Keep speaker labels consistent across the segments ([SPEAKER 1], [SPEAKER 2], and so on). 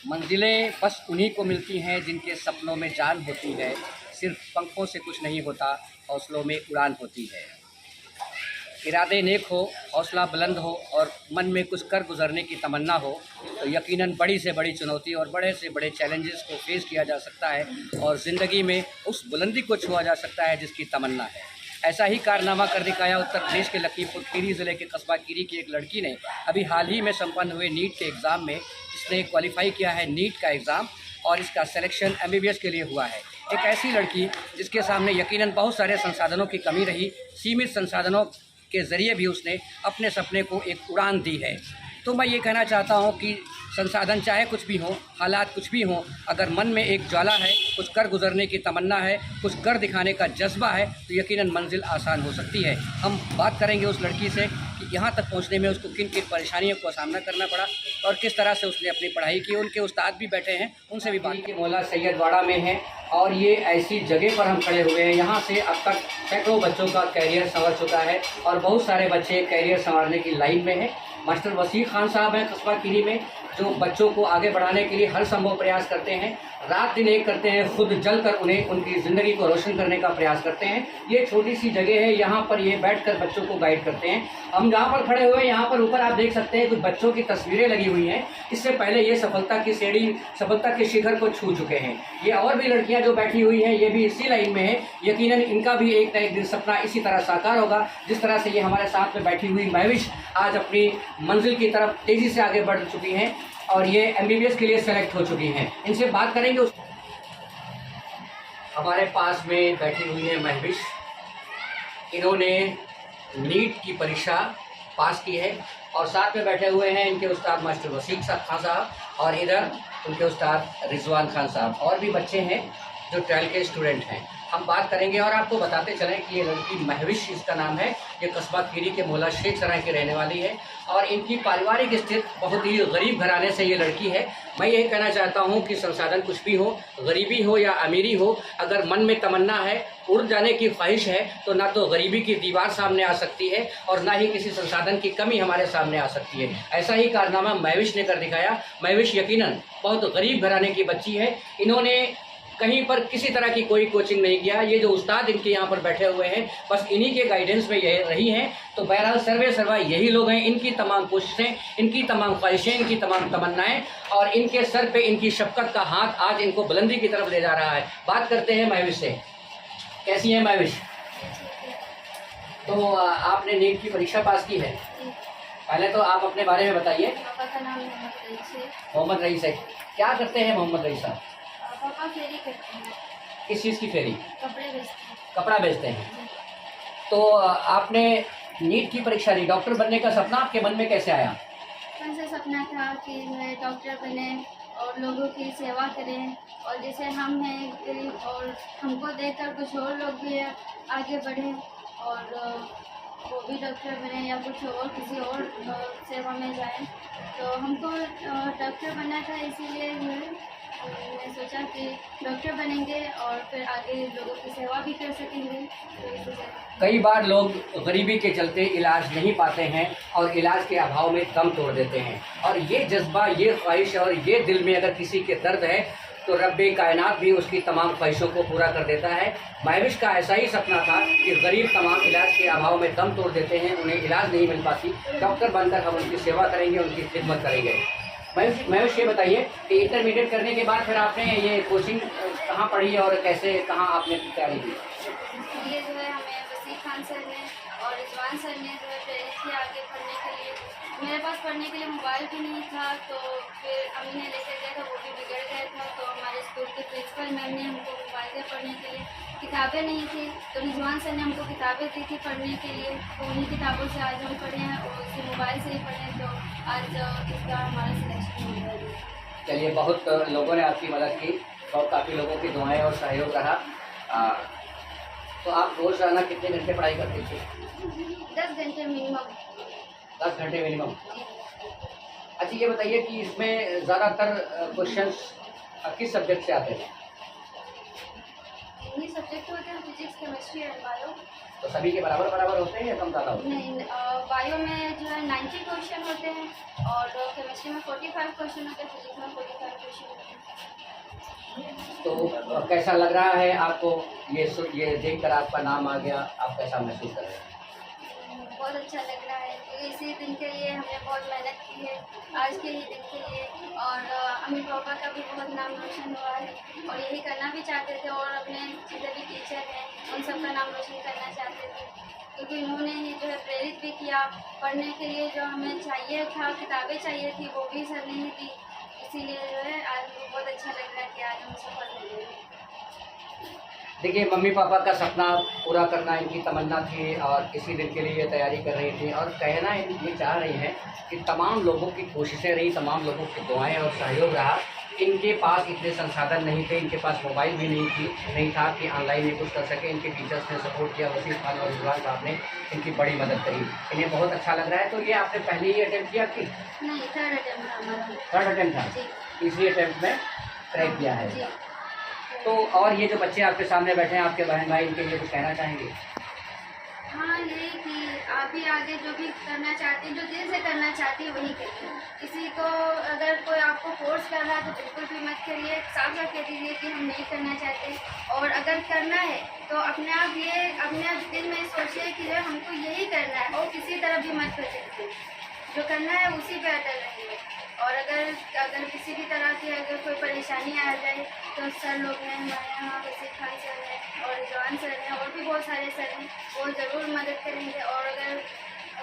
[SPEAKER 1] मंजिलें बस उन्हीं को मिलती हैं जिनके सपनों में जान होती है। सिर्फ पंखों से कुछ नहीं होता, हौसलों में उड़ान होती है। इरादे नेक हो, हौसला बुलंद हो और मन में कुछ कर गुजरने की तमन्ना हो तो यकीनन बड़ी से बड़ी चुनौती और बड़े से बड़े चैलेंजेस को फेस किया जा सकता है और ज़िंदगी में उस बुलंदी को छुआ जा सकता है जिसकी तमन्ना है। ऐसा ही कारनामा कर दिखाया उत्तर प्रदेश के लखीमपुर खीरी ज़िले के कस्बा खीरी की एक लड़की ने। अभी हाल ही में संपन्न हुए नीट के एग्ज़ाम में इसने क्वालिफाई किया है नीट का एग्ज़ाम और इसका सिलेक्शन MBBS के लिए हुआ है। एक ऐसी लड़की जिसके सामने यकीनन बहुत सारे संसाधनों की कमी रही, सीमित संसाधनों के ज़रिए भी उसने अपने सपने को एक उड़ान दी है। तो मैं ये कहना चाहता हूँ कि संसाधन चाहे कुछ भी हो, हालात कुछ भी हों, अगर मन में एक ज्वाला है, कुछ कर गुजरने की तमन्ना है, कुछ कर दिखाने का जज्बा है तो यकीनन मंजिल आसान हो सकती है। हम बात करेंगे उस लड़की से कि यहाँ तक पहुँचने में उसको किन किन परेशानियों का सामना करना पड़ा और किस तरह से उसने अपनी पढ़ाई की। उनके उस्ताद भी बैठे हैं, उनसे भी बात की। मौला सैयदवाड़ा में है और ये ऐसी जगह पर हम खड़े हुए हैं, यहाँ से अब तक सैकड़ों बच्चों का कैरियर संवर चुका है और बहुत सारे बच्चे कैरियर संवारने की लाइन में हैं। मास्टर वसीम खान साहब हैं कस्बा खीरी में, जो बच्चों को आगे बढ़ाने के लिए हर संभव प्रयास करते हैं, रात दिन एक करते हैं, खुद जलकर उन्हें उनकी ज़िंदगी को रोशन करने का प्रयास करते हैं। ये छोटी सी जगह है, यहाँ पर ये बैठकर बच्चों को गाइड करते हैं। हम जहाँ पर खड़े हुए हैं यहाँ पर ऊपर आप देख सकते हैं कुछ बच्चों की तस्वीरें लगी हुई हैं। इससे पहले ये सफलता की सीढ़ी, सफलता के शिखर को छू चुके हैं। ये और भी लड़कियाँ जो बैठी हुई हैं ये भी इसी लाइन में है। यकीनन इनका भी एक न एक दिन सपना इसी तरह साकार होगा जिस तरह से ये हमारे साथ में बैठी हुई महविश आज अपनी मंजिल की तरफ तेज़ी से आगे बढ़ चुकी हैं और ये MBBS के लिए सेलेक्ट हो चुकी हैं। इनसे बात करेंगे। हमारे पास में बैठी हुई है महविश। इन्होंने नीट की परीक्षा पास की है और साथ में बैठे हुए हैं इनके उस्ताद मास्टर वसीम खान साहब और इधर उनके उस्ताद रिजवान खान साहब और भी बच्चे हैं जो 12 के स्टूडेंट हैं। हम बात करेंगे और आपको बताते चलें कि ये लड़की महविश इसका नाम है, ये कस्बा खीरी के मोहल्ला शेख सराय की रहने वाली है और इनकी पारिवारिक स्थिति बहुत ही गरीब घराने से ये लड़की है। मैं यही कहना चाहता हूँ कि संसाधन कुछ भी हो, गरीबी हो या अमीरी हो, अगर मन में तमन्ना है, उड़ जाने की ख्वाहिश है तो ना तो गरीबी की दीवार सामने आ सकती है और ना ही किसी संसाधन की कमी हमारे सामने आ सकती है। ऐसा ही कारनामा महविश ने कर दिखाया। महविश यकीनन बहुत गरीब घराने की बच्ची है। इन्होंने कहीं पर किसी तरह की कोई कोचिंग नहीं किया। ये जो उस्ताद इनके यहाँ पर बैठे हुए हैं बस इन्हीं के गाइडेंस में यह रही हैं। तो बहरहाल सर्वे सर्वा यही लोग हैं। इनकी तमाम कोशिशें, इनकी तमाम ख्वाहिशें, इनकी तमाम तमन्नाएं और इनके सर पे इनकी शफकत का हाथ आज इनको बुलंदी की तरफ ले जा रहा है। बात करते हैं महविश से। कैसी है महविश? तो आपने नीट की परीक्षा पास की है। पहले तो आप अपने बारे में बताइए।
[SPEAKER 2] पापा का नाम
[SPEAKER 1] मोहम्मद रईस है। क्या करते हैं मोहम्मद रईस साहब?
[SPEAKER 2] पापा फेरी करते हैं।
[SPEAKER 1] किस चीज़ की फेरी?
[SPEAKER 2] कपड़े बेचते हैं।
[SPEAKER 1] कपड़ा बेचते हैं। तो आपने नीट की परीक्षा दी, डॉक्टर बनने का सपना आपके मन में कैसे आया?
[SPEAKER 2] ऐसा सपना था कि मैं डॉक्टर बने और लोगों की सेवा करें और जैसे हम हैं गरीब और हमको देखकर कुछ और लोग भी आगे बढ़ें और वो भी डॉक्टर बने या कुछ और किसी और सेवा में जाएं। तो हमको डॉक्टर बनना था, इसीलिए मैं सोचा कि डॉक्टर बनेंगे और फिर आगे लोगों की सेवा भी कर सकेंगे। तो
[SPEAKER 1] कई बार लोग गरीबी के चलते इलाज नहीं पाते हैं और इलाज के अभाव में दम तोड़ देते हैं और ये जज्बा, ये ख्वाहिश और ये दिल में अगर किसी के दर्द है तो रब्बे कायनात भी उसकी तमाम ख्वाहिशों को पूरा कर देता है। महविश का ऐसा ही सपना था कि गरीब तमाम इलाज के अभाव में दम तोड़ देते हैं, उन्हें इलाज नहीं मिल पाती। डॉक्टर बनकर हम उनकी सेवा करेंगे, उनकी खिदमत करेंगे। महविश ये बताइए कि इंटरमीडिएट करने के बाद फिर आपने ये कोचिंग कहाँ पढ़ी और कैसे, कहाँ आपने तैयारी की?
[SPEAKER 2] ये जो है हमें वसीम खान सर ने और रिजवान सर ने जो है प्रेरित किया आगे पढ़ने के लिए। मेरे पास पढ़ने के लिए मोबाइल भी नहीं था तो फिर अम्मी ने लेकर गया था, वो भी बिगड़ गया था। तो हमारे स्कूल के प्रिंसिपल मैम ने हमको मोबाइल दिया पढ़ने के लिए। किताबें नहीं थी तो रिजवान सर ने हमको किताबें दी थी पढ़ने के लिए, तो उन्हीं किताबों से आज हम पढ़े हैं और उससे मोबाइल से ही पढ़े तो आज इसका हमारा सिलेक्शन हो गया।
[SPEAKER 1] चलिए, बहुत लोगों ने आपकी मदद की और काफ़ी लोगों की दुआएं और सहयोग रहा। तो आप रोज़ाना कितने घंटे पढ़ाई करते थे?
[SPEAKER 2] 10 घंटे मिनिमम।
[SPEAKER 1] 10 घंटे मिनिमम। अच्छा, ये बताइए कि इसमें ज़्यादातर क्वेश्चंस किस सब्जेक्ट से आते हैं?
[SPEAKER 2] इन्हीं सब्जेक्ट होते हैं, फिजिक्स, केमिस्ट्री और बायो।
[SPEAKER 1] तो सभी के बराबर बराबर होते हैं या कम ज़्यादा होते हैं?
[SPEAKER 2] नहीं, बायो में जो है 90 क्वेश्चन होते हैं और केमिस्ट्री में 45 क्वेश्चन होते हैं, फिजिक्स में 45 क्वेश्चन
[SPEAKER 1] तो कैसा लग रहा है आपको ये देखकर आपका नाम आ गया, आप कैसा महसूस कर रहे हैं?
[SPEAKER 2] बहुत अच्छा लग रहा है क्योंकि इसी दिन के लिए हमने बहुत मेहनत की है, आज के ही दिन के लिए। और अम्मी पापा का भी बहुत नाम रोशन हुआ है और यही करना भी चाहते थे, और अपने जितने भी टीचर हैं उन सबका नाम रोशन करना चाहते थे, क्योंकि उन्होंने ही जो है प्रेरित भी किया पढ़ने के लिए। जो हमें चाहिए था, किताबें चाहिए थी, वो भी सर ने ही दी। इसीलिए जो है आज बहुत अच्छा लग रहा है कि आज हम सफल हो गए।
[SPEAKER 1] देखिए, मम्मी पापा का सपना पूरा करना इनकी तमन्ना थी और इसी दिन के लिए ये तैयारी कर रही थी, और कहना ये चाह रही हैं कि तमाम लोगों की कोशिशें रही, तमाम लोगों की दुआएं और सहयोग रहा। इनके पास इतने संसाधन नहीं थे, इनके पास मोबाइल भी नहीं था कि ऑनलाइन ये कुछ कर सके। इनके टीचर्स ने सपोर्ट किया, वसीम खान और रिजवान साहब ने इनकी बड़ी मदद करी। इन्हें बहुत अच्छा लग रहा है। तो ये आपने पहले ही अटैम्प्ट किया कि
[SPEAKER 2] नहीं, थर्ड अटेम्प्ट था हमारा।
[SPEAKER 1] थर्ड अटैम्प्ट था?
[SPEAKER 2] जी।
[SPEAKER 1] तीसरी अटैम्प्ट में क्रैक किया है।
[SPEAKER 2] जी।
[SPEAKER 1] तो और ये जो बच्चे आपके सामने बैठे हैं, आपके बहन भाई, इनके लिए कुछ कहना चाहेंगे?
[SPEAKER 2] हाँ, ये कि आप भी आगे जो भी करना चाहते हैं, जो दिल से करना चाहते हैं वही करिए। किसी को अगर कोई आपको फोर्स कर रहा है तो बिल्कुल भी मत करिए, साफ साफ कह दीजिए कि हम नहीं करना चाहते। और अगर करना है तो अपने आप दिल में सोचिए कि जो है हमको यही करना है, और किसी तरफ भी मत भटकिए, जो करना है उसी पे अटल रहिए। और अगर किसी भी तरह की अगर कोई परेशानी आ जाए तो सर लोग हैं हमारे यहाँ, वसीम खान सर हैं और रिजवान सर हैं और भी बहुत सारे सर हैं, वो ज़रूर मदद करेंगे। और अगर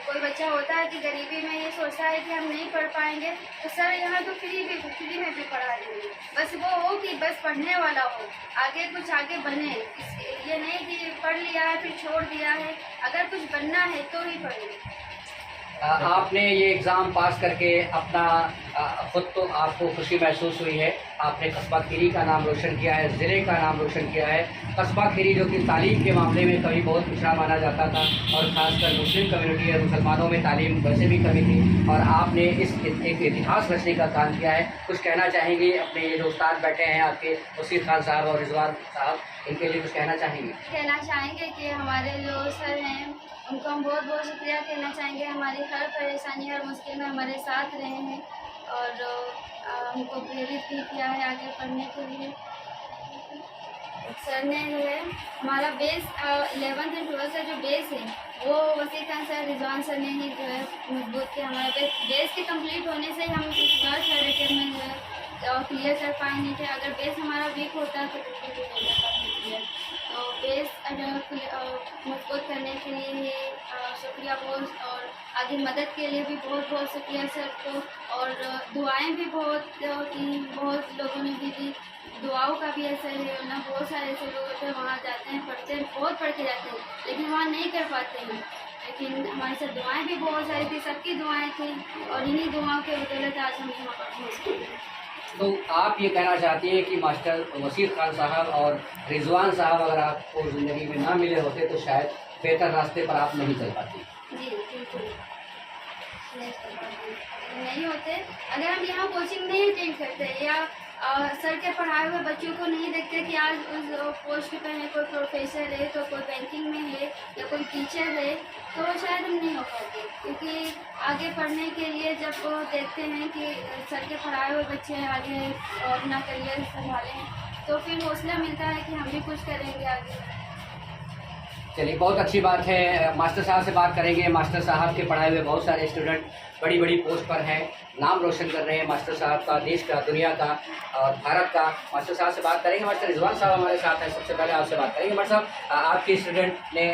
[SPEAKER 2] कोई बच्चा होता है कि गरीबी में ये सोचता है कि हम नहीं पढ़ पाएंगे, तो सर यहाँ तो फ्री में भी पढ़ा देंगे। बस वो हो कि बस पढ़ने वाला हो, आगे बने। ये नहीं कि पढ़ लिया है फिर छोड़ दिया है, अगर कुछ बनना है तो ही पढ़िए।
[SPEAKER 1] आपने ये एग्ज़ाम पास करके अपना खुद तो आपको खुशी महसूस हुई है। आपने कस्बा खीरी का नाम रोशन किया है, ज़िले का नाम रोशन किया है। कस्बा खीरी जो कि तालीम के मामले में कभी बहुत पिछड़ा माना जाता था, और ख़ासकर मुस्लिम कम्युनिटी और मुसलमानों में तालीम वैसे भी कमी थी, और आपने एक इतिहास रचने का काम किया है। कुछ कहना चाहेंगे अपने ये जो उस्ताद बैठे हैं आपके, वसीम खान साहब और रिजवान साहब, इनके लिए कुछ कहना चाहेंगे?
[SPEAKER 2] कहना चाहेंगे कि हमारे जो सर हैं उनको हम बहुत बहुत शुक्रिया कहना चाहेंगे। हमारी हर परेशानी, हर मुश्किल में हमारे साथ रहे हैं और हमको प्रेरित भी किया है आगे पढ़ने के लिए। सर ने जो है हमारा बेस 11th एंड 12th का जो बेस है वो वसीम खान सर, रिजवान सर ने ही जो है मजबूत किया। हमारा बेस के कंप्लीट होने से ही हम इस बार थर्ड अटेम्प्ट में जो है क्लियर कर पाए नहीं थे। अगर बेस हमारा वीक होता तो बिल्कुल भी नहीं कर पाते क्लियर। तो बेस मजबूत करने के लिए ही शुक्रिया बहुत, और आगे मदद के लिए भी बहुत बहुत शुक्रिया सर को। और दुआएं भी बहुत लोगों ने भी दी, दुआओं का भी असर है। वरना बहुत सारे ऐसे लोग होते हैं वहाँ जाते हैं, पढ़ते हैं, बहुत पढ़ के जाते हैं लेकिन वहाँ नहीं कर पाते हैं। लेकिन हमारे साथ दुआएं भी बहुत सारी थी, सबकी दुआएं थी, और इन्हीं दुआओं के बदौलत आज हम यहाँ पर पहुँच गए।
[SPEAKER 1] तो आप ये कहना चाहती हैं कि मास्टर वसीम खान साहब और रिजवान साहब अगर आपको ज़िंदगी में ना मिले होते तो शायद बेहतर रास्ते पर आप नहीं चल पाती?
[SPEAKER 2] जी बिल्कुल नहीं होते। अगर हम यहाँ कोचिंग नहीं अटेंड करते या सर के पढ़ाए हुए बच्चों को नहीं देखते कि आज उस पोस्ट पे है, कोई प्रोफेसर है तो कोई बैंकिंग में है या कोई टीचर है, तो शायद हम नहीं हो पाते। क्योंकि आगे पढ़ने के लिए जब वो देखते हैं कि सर के पढ़ाए हुए बच्चे आगे अपना करियर संभालें, तो फिर हौसला मिलता है कि हम भी कुछ करेंगे आगे।
[SPEAKER 1] चलिए, बहुत अच्छी बात है। मास्टर साहब से बात करेंगे। मास्टर साहब के पढ़ाए हुए बहुत सारे स्टूडेंट बड़ी बड़ी पोस्ट पर हैं, नाम रोशन कर रहे हैं मास्टर साहब का, देश का, दुनिया का और भारत का। मास्टर साहब से बात करेंगे। मास्टर रिजवान साहब हमारे साथ हैं। सबसे पहले आपसे बात करेंगे। मास्टर साहब, आपके स्टूडेंट ने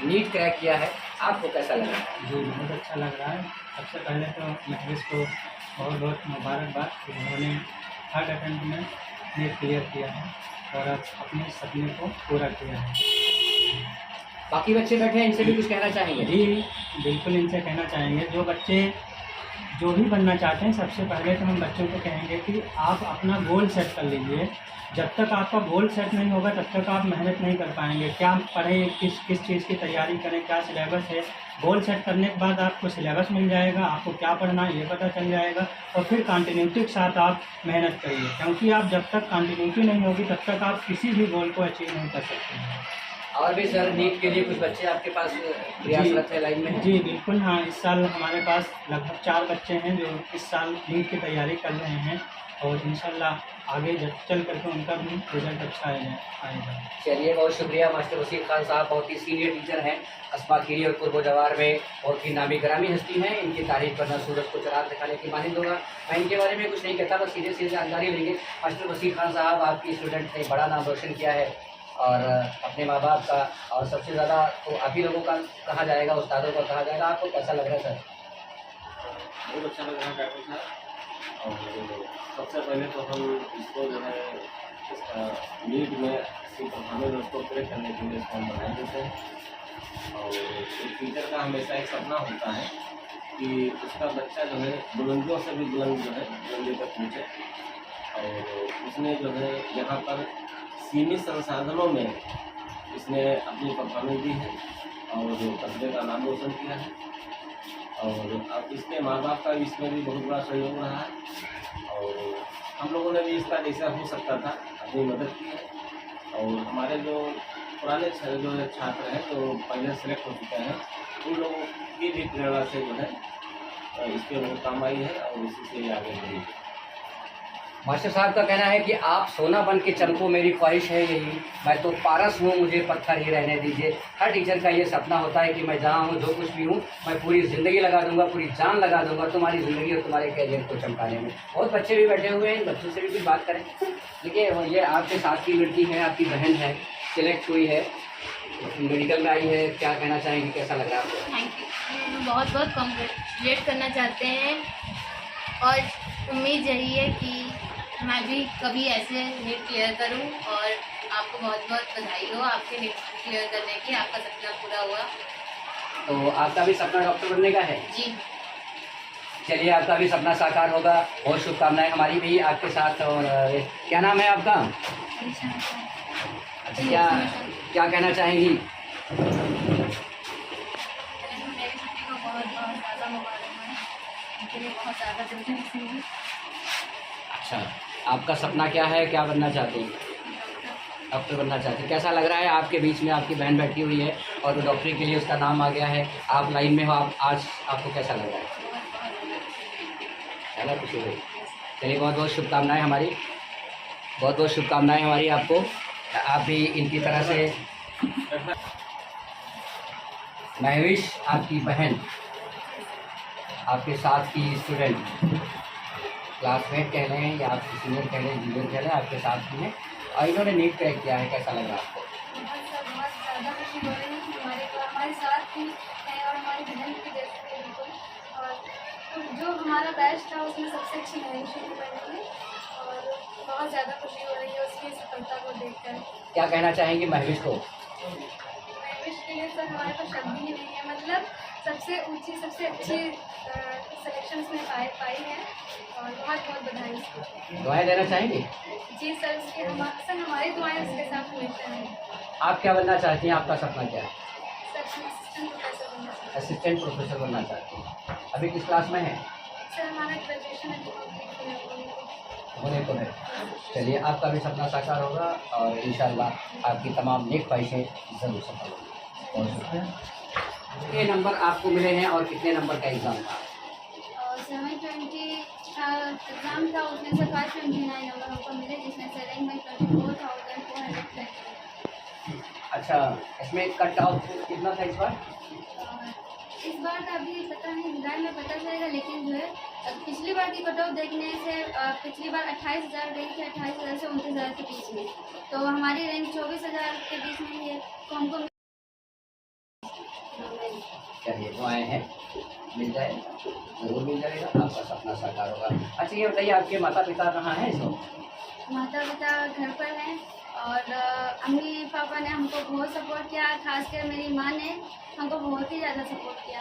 [SPEAKER 1] नीट क्रैक किया है, आपको कैसा लग रहा है?
[SPEAKER 3] जी, बहुत अच्छा लग रहा है। सबसे पहले तो महविश को बहुत बहुत मुबारकबाद कि उन्होंने थर्ड अटेम्प्ट में नीट क्लियर किया है और अपने सपने को पूरा किया है।
[SPEAKER 1] बाकी बच्चे बैठे हैं, इनसे भी कुछ कहना चाहेंगे?
[SPEAKER 3] जी बिल्कुल, इनसे कहना चाहेंगे जो बच्चे जो भी बनना चाहते हैं, सबसे पहले तो हम बच्चों को कहेंगे कि आप अपना गोल सेट कर लीजिए। जब तक आपका गोल सेट नहीं होगा तब तक आप मेहनत नहीं कर पाएंगे। क्या पढ़ें, किस चीज़ की तैयारी करें, क्या सिलेबस है। गोल सेट करने के बाद आपको सिलेबस मिल जाएगा, आपको क्या पढ़ना है ये पता चल जाएगा, और फिर कंटिन्यूटी के साथ आप मेहनत करिए। क्योंकि आप जब तक कंटिन्यूटी नहीं होगी तब तक आप किसी भी गोल को अचीव नहीं कर सकते हैं।
[SPEAKER 1] और भी सर, नीट के लिए कुछ बच्चे आपके पास प्रयासरत है, लाइन में हैं?
[SPEAKER 3] जी बिल्कुल, हाँ। इस साल हमारे पास लगभग 4 बच्चे हैं जो इस साल नीट की तैयारी कर रहे हैं। और इंशाल्लाह आगे चल करके उनका भी रिजल्ट अच्छा आएगा।
[SPEAKER 1] चलिए, बहुत शुक्रिया मास्टर वसीम खान साहब, बहुत ही सीनियर टीचर हैं अस्मा खीरी और पूर्व जवार में, बहुत ही नामी ग्रामी हस्ती हैं। इनकी तारीफ करना सूरज को चराग दिखाने की मानिंद होगा। मैं इनके बारे में कुछ नहीं कहता, बस सीधे सीधे जानकारी लेंगे। मास्टर वसीम खान साहब, आपकी स्टूडेंट ने बड़ा नाम रोशन किया है और अपने माँ बाप का, और सबसे ज़्यादा तो आप ही लोगों का कहा जाएगा, उस्तादों का कहा जाएगा। आपको कैसा लग रहा है सर?
[SPEAKER 4] बहुत अच्छा लग रहा है डॉक्टर साहब। और सबसे पहले तो हम इसको जो है इसका नीट में सिर्फ हमें उसको पूरे करने के लिए इसको हम बनाए देते हैं। और एक टीचर का हमेशा एक सपना होता है कि उसका बच्चा जो है बुलंदियों से भी बुलंद जो है बुलंदी तक पहुँचे। और उसने जो है यहाँ पर सीमित संसाधनों में इसने अपनी परफॉर्मेंस दी है और कस्बे का नाम रोशन किया है। और अब इसके माँ बाप का भी इसमें भी बहुत बड़ा सहयोग रहा है और हम लोगों ने भी इसका जैसा हो सकता था अपनी मदद की है। और हमारे जो पुराने जो छात्र हैं जो पहले सेलेक्ट हो चुके हैं उन लोगों की भी प्रेरणा से जो है इसके बहुत काम आई है और इसी से आगे बढ़ी है।
[SPEAKER 1] मास्टर साहब का कहना है कि आप सोना बन के चमको, मेरी ख्वाहिश है यही, मैं तो पारस हूँ, मुझे पत्थर ही रहने दीजिए। हर टीचर का ये सपना होता है कि मैं जहाँ हूँ, जो कुछ भी हूँ, मैं पूरी ज़िंदगी लगा दूंगा, पूरी जान लगा दूंगा तुम्हारी ज़िंदगी और तुम्हारे कैरियर को चमकाने में। बहुत बच्चे भी बैठे हुए हैं, बच्चों से भी कुछ बात करें। देखिए, ये आपके साथ की लड़की है, आपकी बहन है, सिलेक्ट हुई है, मेडिकल में आई है, क्या कहना चाहेंगे, कैसा लग रहा है आपको?
[SPEAKER 5] Thank you. बहुत बहुत कॉन्ग्रेचुलेट करना चाहते हैं और उम्मीद यही है कि मैं भी कभी ऐसे नीट क्लियर करूं और आपको बहुत बहुत बधाई हो आपके नीट क्लियर करने की, आपका सपना पूरा हुआ।
[SPEAKER 1] तो आपका भी सपना डॉक्टर बनने का है?
[SPEAKER 5] जी।
[SPEAKER 1] चलिए, आपका भी सपना साकार होगा, बहुत शुभकामनाएं हमारी भी आपके साथ। और क्या नाम है आपका? अच्छा, क्या कहना चाहेंगी?
[SPEAKER 5] मेरी बेटी को बहुत बहुत ज़्यादा मुबारक है, उनके लिए बहुत ज़्यादा दिलचस्पी है।
[SPEAKER 1] अच्छा, आपका सपना क्या है, क्या बनना चाहते हैं? डॉक्टर बनना चाहते हैं। कैसा लग रहा है आपके बीच में आपकी बहन बैठी हुई है और डॉक्टरी के लिए उसका नाम आ गया है, आप लाइन में हो, आप आज आपको कैसा लग रहा है? ज़्यादा खुशी हुई। चलिए, बहुत बहुत शुभकामनाएं हमारी, बहुत बहुत शुभकामनाएं हमारी आपको। आप भी इनकी तरह से। महविश, आपकी बहन, आपके साथ की स्टूडेंट, क्लासमेट कह लें या आप सीनियर कह लें, जूनियर कह लें, आपके साथ की हैं और इन्होंने नीट क्रैक किया है, कैसा लग रहा है आपको?
[SPEAKER 2] बहुत ज़्यादा खुशी हो रही है कि हमारे साथ भी है और हमारी बहन की जैसे है बिल्कुल। और जो हमारा बैच था उसमें सबसे अच्छी महविश की बनी थी और बहुत ज़्यादा खुशी हो रही है उसकी सफलता को देखकर।
[SPEAKER 1] क्या कहना चाहेंगे महविश को?
[SPEAKER 2] महविश के लिए सर हमारे पास शब्द ही नहीं है, मतलब सबसे ऊंची सबसे अच्छी सिलेक्शंस में पाई है और बहुत बहुत बधाई उसको।
[SPEAKER 1] दुआएं देना चाहेंगे?
[SPEAKER 2] जी सर, उसके सर हमारी दुआएं उसके साथ हमेशा हैं।
[SPEAKER 1] आप क्या बनना चाहती हैं, आपका सपना क्या है?
[SPEAKER 2] सर असिस्टेंट प्रोफेसर बनना चाहते
[SPEAKER 1] असिस्टेंट प्रोफेसर बनना चाहती हैं। अभी किस क्लास में है?
[SPEAKER 2] हैं। सर हमारा ग्रेजुएशन अभी कंप्लीट
[SPEAKER 1] होने को है। चलिए, आपका भी सपना साकार होगा और इंशाल्लाह आपकी तमाम नेक ख्वाहिशें ज़रूर सफल होंगी। बहुत शुक्रिया। कितने नंबर आपको मिले हैं और कितने नंबर का एग्ज़ाम था?
[SPEAKER 2] और 720 एग्ज़ाम था, उसमें से 529 नंबर हमको मिले, जिसमें से रैंक में 24,430।
[SPEAKER 1] अच्छा, इसमें कट ऑफ कितना था इस बार?
[SPEAKER 2] इस बार का अभी पता नहीं, जुलाई में पता चलेगा, लेकिन जो है पिछली बार की कट ऑफ देखने से पिछली बार 28,000 गई थी, 28,000 से 29,000 के बीच में, तो हमारी रैंक 24,000 के बीच में ही है, तो हमको
[SPEAKER 1] चलिए, दुआएं हैं, मिल जाए, ज़रूर मिल जाएगा, आपका सपना साकार होगा। अच्छा, ये बताइए, आपके माता पिता कहाँ हैं इस वक्त?
[SPEAKER 2] माता पिता घर पर हैं और अम्मी पापा ने हमको बहुत सपोर्ट किया, खासकर मेरी माँ ने हमको बहुत ही ज़्यादा सपोर्ट किया।